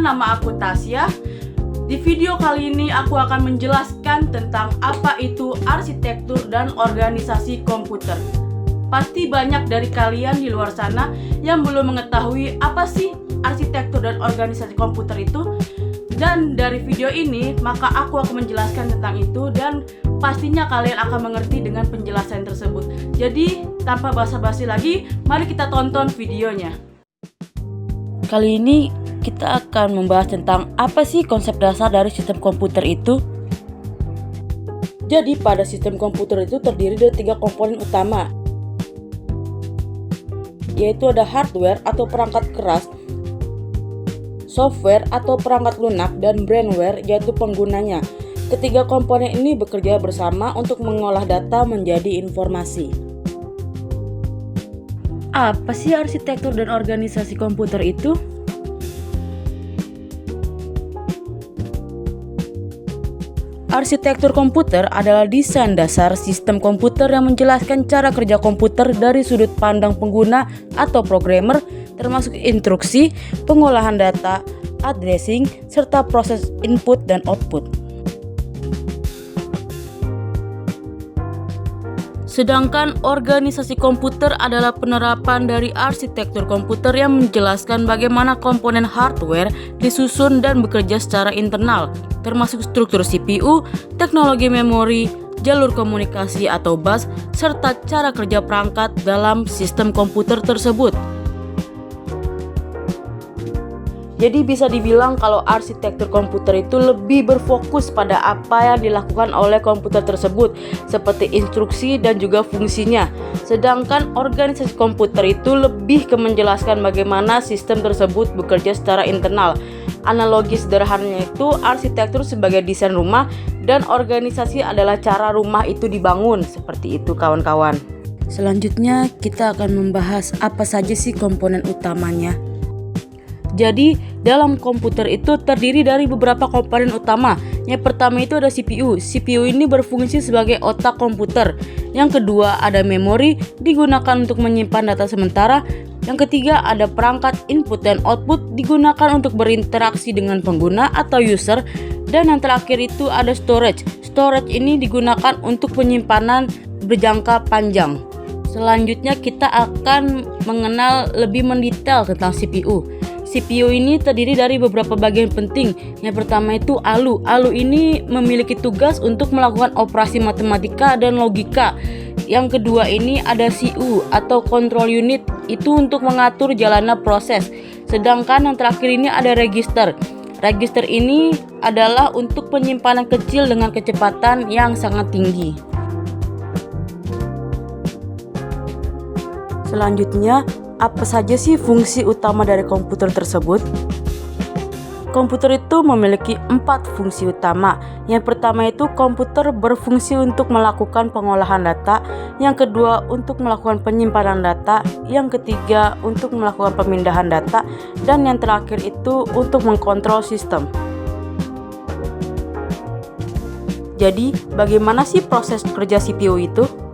nama aku Tasya. Di video kali ini aku akan menjelaskan tentang apa itu arsitektur dan organisasi komputer. Pasti banyak dari kalian di luar sana yang belum mengetahui apa sih arsitektur dan organisasi komputer itu. Dan dari video ini, maka aku akan menjelaskan tentang itu dan pastinya kalian akan mengerti dengan penjelasan tersebut. Jadi, tanpa basa-basi lagi, mari kita tonton videonya. Kali ini kita akan membahas tentang apa sih konsep dasar dari sistem komputer itu. Jadi pada sistem komputer itu terdiri dari 3 komponen utama, yaitu ada hardware atau perangkat keras, software atau perangkat lunak, dan brainware yaitu penggunanya. Ketiga komponen ini bekerja bersama untuk mengolah data menjadi informasi. Apa sih arsitektur dan organisasi komputer itu? Arsitektur komputer adalah desain dasar sistem komputer yang menjelaskan cara kerja komputer dari sudut pandang pengguna atau programmer, termasuk instruksi, pengolahan data, addressing, serta proses input dan output. Sedangkan organisasi komputer adalah penerapan dari arsitektur komputer yang menjelaskan bagaimana komponen hardware disusun dan bekerja secara internal, termasuk struktur CPU, teknologi memori, jalur komunikasi atau bus, serta cara kerja perangkat dalam sistem komputer tersebut. Jadi bisa dibilang kalau arsitektur komputer itu lebih berfokus pada apa yang dilakukan oleh komputer tersebut, seperti instruksi dan juga fungsinya. Sedangkan organisasi komputer itu lebih ke menjelaskan bagaimana sistem tersebut bekerja secara internal. Analogi sederhananya itu arsitektur sebagai desain rumah dan organisasi adalah cara rumah itu dibangun. Seperti itu kawan-kawan. Selanjutnya kita akan membahas apa saja sih komponen utamanya. Jadi dalam komputer itu terdiri dari beberapa komponen utama. Yang pertama itu ada CPU. CPU ini berfungsi sebagai otak komputer. Yang kedua ada memori, digunakan untuk menyimpan data sementara. Yang ketiga ada perangkat input dan output, digunakan untuk berinteraksi dengan pengguna atau user. Dan yang terakhir itu ada storage. Storage ini digunakan untuk penyimpanan berjangka panjang. Selanjutnya kita akan mengenal lebih mendetail tentang CPU. CPU ini terdiri dari beberapa bagian penting. Yang pertama itu ALU. ALU ini memiliki tugas untuk melakukan operasi matematika dan logika. Yang kedua ini ada CU atau control unit, itu untuk mengatur jalannya proses. Sedangkan yang terakhir ini ada register. Register ini adalah untuk penyimpanan kecil dengan kecepatan yang sangat tinggi. Selanjutnya, apa saja sih fungsi utama dari komputer tersebut? Komputer itu memiliki 4 fungsi utama. Yang pertama itu komputer berfungsi untuk melakukan pengolahan data. Yang kedua untuk melakukan penyimpanan data. Yang ketiga untuk melakukan pemindahan data. Dan yang terakhir itu untuk mengkontrol sistem. Jadi bagaimana sih proses kerja CPU itu?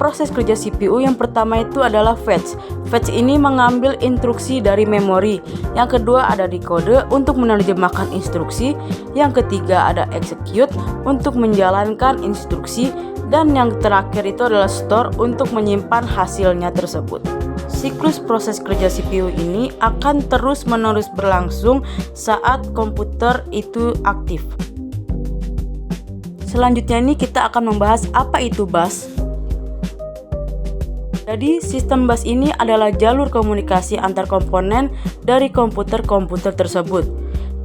Proses kerja CPU yang pertama itu adalah fetch. Fetch ini mengambil instruksi dari memori. Yang kedua ada decode untuk menerjemahkan instruksi. Yang ketiga ada execute untuk menjalankan instruksi. Dan yang terakhir itu adalah store untuk menyimpan hasilnya tersebut. Siklus proses kerja CPU ini akan terus-menerus berlangsung saat komputer itu aktif. Selanjutnya ini kita akan membahas apa itu bus. Jadi sistem bus ini adalah jalur komunikasi antar komponen dari komputer-komputer tersebut.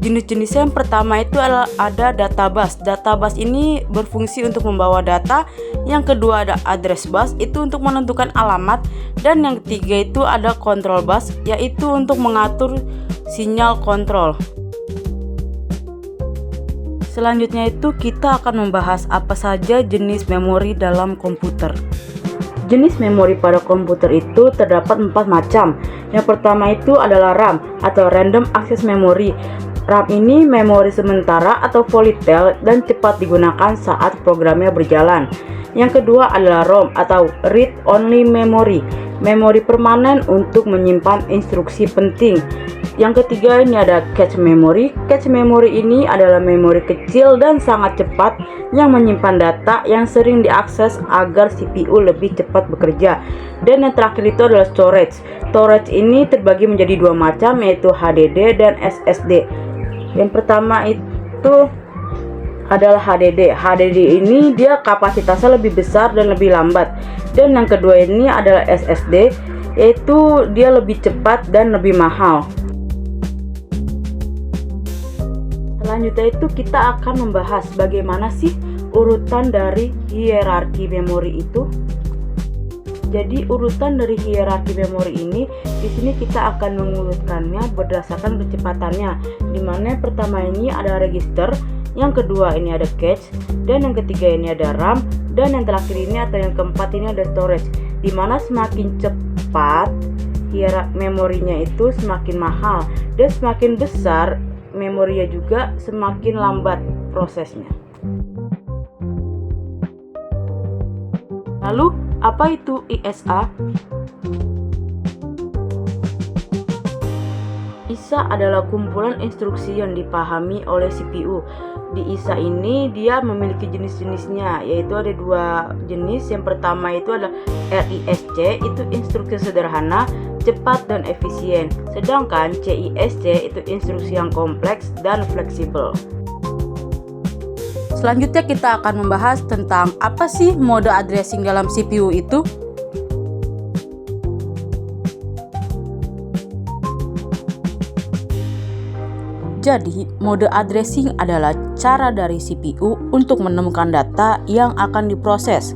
Jenis-jenisnya yang pertama itu adalah ada data bus. Data bus ini berfungsi untuk membawa data. Yang kedua ada address bus, itu untuk menentukan alamat. Dan yang ketiga itu ada control bus, yaitu untuk mengatur sinyal kontrol. Selanjutnya itu kita akan membahas apa saja jenis memori dalam komputer. Jenis memori pada komputer itu terdapat 4 macam. Yang pertama itu adalah RAM atau Random Access Memory. RAM ini memori sementara atau volatile dan cepat digunakan saat programnya berjalan. Yang kedua adalah ROM atau Read Only Memory, memori permanen untuk menyimpan instruksi penting. Yang ketiga ini ada cache memory. Cache memory ini adalah memori kecil dan sangat cepat yang menyimpan data yang sering diakses agar CPU lebih cepat bekerja. Dan yang terakhir itu adalah storage. Storage ini terbagi menjadi dua macam, yaitu HDD dan SSD. Yang pertama itu adalah HDD. HDD ini dia kapasitasnya lebih besar dan lebih lambat. Dan yang kedua ini adalah SSD, yaitu dia lebih cepat dan lebih mahal. Selanjutnya itu kita akan membahas bagaimana sih urutan dari hierarki memori itu. Jadi urutan dari hierarki memori ini di sini kita akan mengurutkannya berdasarkan kecepatannya. Di mana pertama ini ada register, yang kedua ini ada cache, dan yang ketiga ini ada RAM, dan yang terakhir ini atau yang keempat ini ada storage. Di mana semakin cepat memorinya itu semakin mahal, dan semakin besar memorinya juga semakin lambat prosesnya. Lalu apa itu ISA? ISA adalah kumpulan instruksi yang dipahami oleh CPU. Di ISA ini dia memiliki jenis-jenisnya, yaitu ada dua jenis. Yang pertama itu adalah RISC, itu instruksi sederhana, cepat dan efisien. Sedangkan CISC itu instruksi yang kompleks dan fleksibel. Selanjutnya kita akan membahas tentang apa sih mode addressing dalam CPU itu. Jadi, mode addressing adalah cara dari CPU untuk menemukan data yang akan diproses.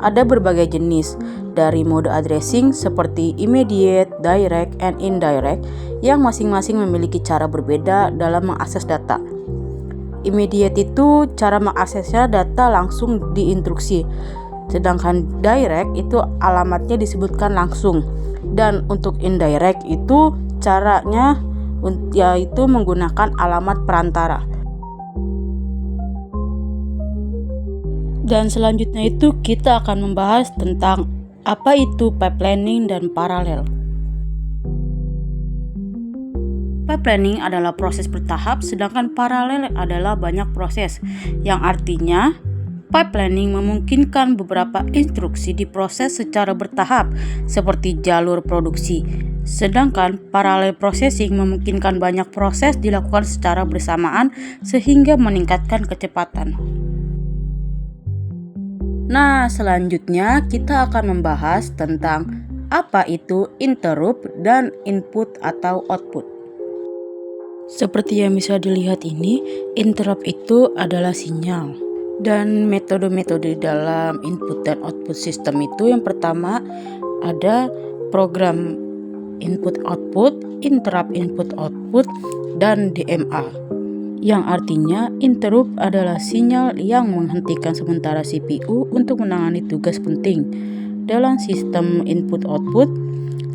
Ada berbagai jenis dari mode addressing seperti immediate, direct, and indirect yang masing-masing memiliki cara berbeda dalam mengakses data. Immediate itu cara mengaksesnya data langsung di instruksi, sedangkan direct itu alamatnya disebutkan langsung, dan untuk indirect itu caranya yaitu menggunakan alamat perantara. Dan selanjutnya itu kita akan membahas tentang apa itu pipelining dan paralel. Pipelining adalah proses bertahap, sedangkan paralel adalah banyak proses, yang artinya pipelining memungkinkan beberapa instruksi diproses secara bertahap seperti jalur produksi, sedangkan parallel processing memungkinkan banyak proses dilakukan secara bersamaan sehingga meningkatkan kecepatan. Nah, selanjutnya kita akan membahas tentang apa itu interrupt dan input atau output. Seperti yang bisa dilihat ini, interrupt itu adalah sinyal. Dan metode-metode dalam input dan output sistem itu yang pertama ada program input output, interrupt input output, dan DMA. Yang artinya interrupt adalah sinyal yang menghentikan sementara CPU untuk menangani tugas penting. Dalam sistem input output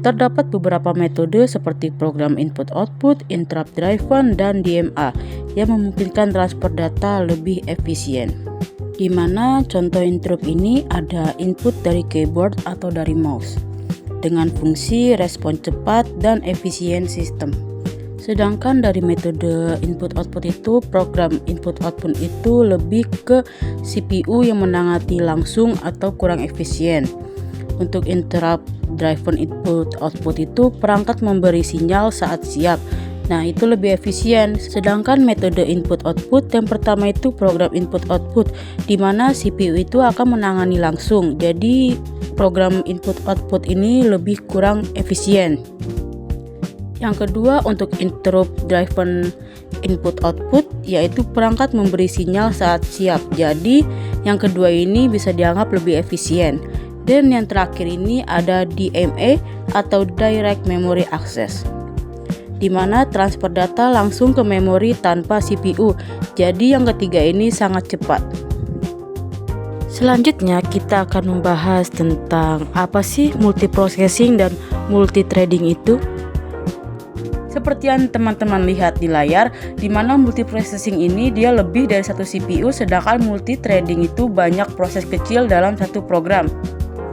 terdapat beberapa metode seperti program input-output, interrupt driven, dan DMA yang memungkinkan transfer data lebih efisien. Di mana contoh interrupt ini ada input dari keyboard atau dari mouse dengan fungsi respon cepat dan efisien sistem. Sedangkan dari metode input-output itu, program input-output itu lebih ke CPU yang menangani langsung atau kurang efisien. Untuk interrupt driven input output itu perangkat memberi sinyal saat siap. Nah, itu lebih efisien. Sedangkan metode input output yang pertama itu program input output, di mana CPU itu akan menangani langsung. Jadi program input output ini lebih kurang efisien. Yang kedua untuk interrupt driven input output, yaitu perangkat memberi sinyal saat siap. Jadi yang kedua ini bisa dianggap lebih efisien. Dan yang terakhir ini ada DMA atau Direct Memory Access, di mana transfer data langsung ke memori tanpa CPU. Jadi yang ketiga ini sangat cepat. Selanjutnya kita akan membahas tentang apa sih multiprocessing dan multithreading itu. Seperti yang teman-teman lihat di layar, di mana multiprocessing ini dia lebih dari satu CPU, sedangkan multithreading itu banyak proses kecil dalam satu program.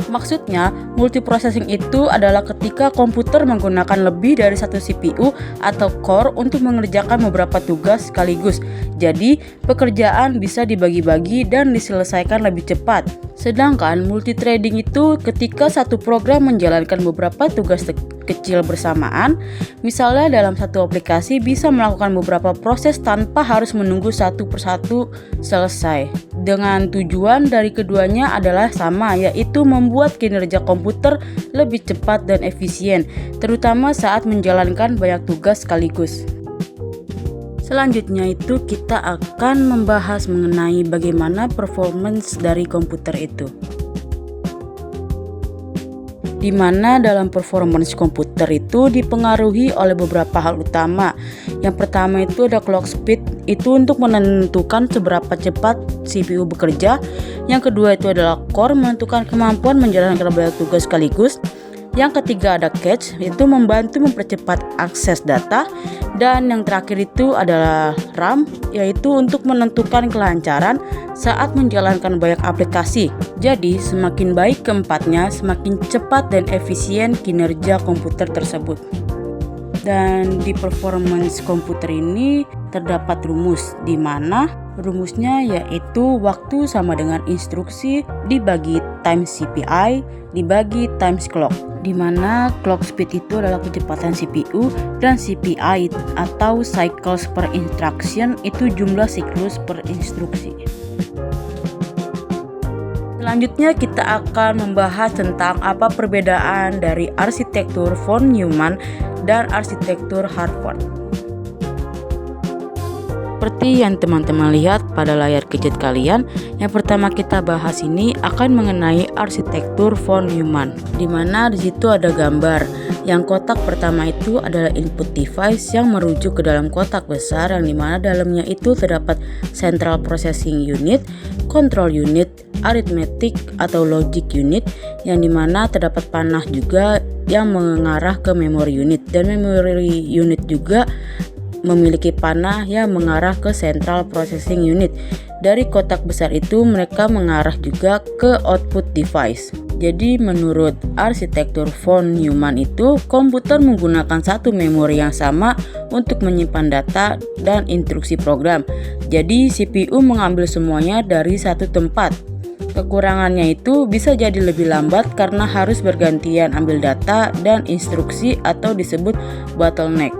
Maksudnya, multiprocessing itu adalah ketika komputer menggunakan lebih dari satu CPU atau core untuk mengerjakan beberapa tugas sekaligus. Jadi, pekerjaan bisa dibagi-bagi dan diselesaikan lebih cepat. Sedangkan multithreading itu ketika satu program menjalankan beberapa tugas kecil bersamaan, misalnya dalam satu aplikasi bisa melakukan beberapa proses tanpa harus menunggu satu persatu selesai. Dengan tujuan dari keduanya adalah sama, yaitu membuat kinerja komputer lebih cepat dan efisien, terutama saat menjalankan banyak tugas sekaligus. Selanjutnya itu kita akan membahas mengenai bagaimana performance dari komputer itu. Di mana dalam performance komputer itu dipengaruhi oleh beberapa hal utama. Yang pertama itu ada clock speed, itu untuk menentukan seberapa cepat CPU bekerja. Yang kedua itu adalah core, menentukan kemampuan menjalankan banyak tugas sekaligus. Yang ketiga ada cache, itu membantu mempercepat akses data. Dan yang terakhir itu adalah RAM, yaitu untuk menentukan kelancaran saat menjalankan banyak aplikasi. Jadi semakin baik keempatnya, semakin cepat dan efisien kinerja komputer tersebut. Dan di performance komputer ini terdapat rumus, di mana rumusnya yaitu waktu sama dengan instruksi dibagi times CPI dibagi times clock, di mana clock speed itu adalah kecepatan CPU dan CPI atau cycles per instruction itu jumlah siklus per instruksi. Selanjutnya kita akan membahas tentang apa perbedaan dari arsitektur von Neumann dan arsitektur Harvard. Seperti yang teman-teman lihat pada layar gadget kalian, yang pertama kita bahas ini akan mengenai arsitektur von Neumann, di mana di situ ada gambar. Yang kotak pertama itu adalah input device yang merujuk ke dalam kotak besar, yang dimana dalamnya itu terdapat central processing unit, control unit, arithmetic atau logic unit, yang dimana terdapat panah juga yang mengarah ke memory unit, dan memory unit juga memiliki panah yang mengarah ke central processing unit. Dari kotak besar itu mereka mengarah juga ke output device. Jadi menurut arsitektur von Neumann itu, komputer menggunakan satu memori yang sama untuk menyimpan data dan instruksi program. Jadi CPU mengambil semuanya dari satu tempat. Kekurangannya itu bisa jadi lebih lambat karena harus bergantian ambil data dan instruksi atau disebut bottleneck.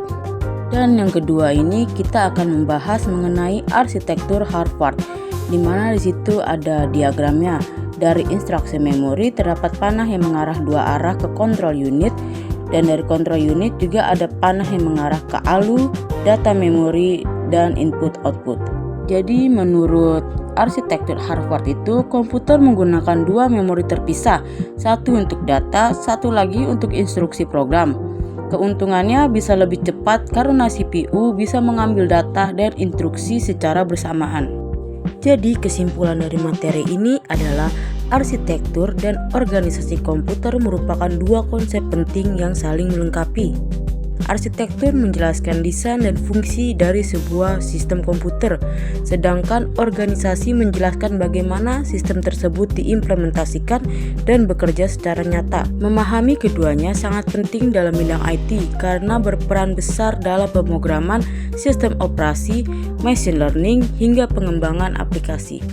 Dan yang kedua ini kita akan membahas mengenai arsitektur Harvard, di mana di situ ada diagramnya. Dari instruksi memori terdapat panah yang mengarah dua arah ke control unit, dan dari control unit juga ada panah yang mengarah ke ALU, data memori, dan input output. Jadi menurut arsitektur Harvard itu, komputer menggunakan dua memori terpisah, satu untuk data, satu lagi untuk instruksi program. Keuntungannya bisa lebih cepat karena CPU bisa mengambil data dan instruksi secara bersamaan. Jadi kesimpulan dari materi ini adalah arsitektur dan organisasi komputer merupakan dua konsep penting yang saling melengkapi. Arsitektur menjelaskan desain dan fungsi dari sebuah sistem komputer, sedangkan organisasi menjelaskan bagaimana sistem tersebut diimplementasikan dan bekerja secara nyata. Memahami keduanya sangat penting dalam bidang IT karena berperan besar dalam pemrograman sistem operasi, machine learning, hingga pengembangan aplikasi.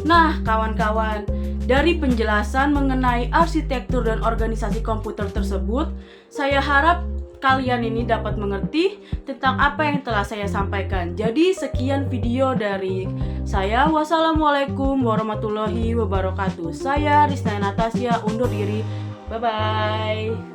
Nah, kawan-kawan, dari penjelasan mengenai arsitektur dan organisasi komputer tersebut, saya harap kalian ini dapat mengerti tentang apa yang telah saya sampaikan. Jadi sekian video dari saya. Wassalamualaikum warahmatullahi wabarakatuh. Saya Rizna Natasya undur diri. Bye-bye.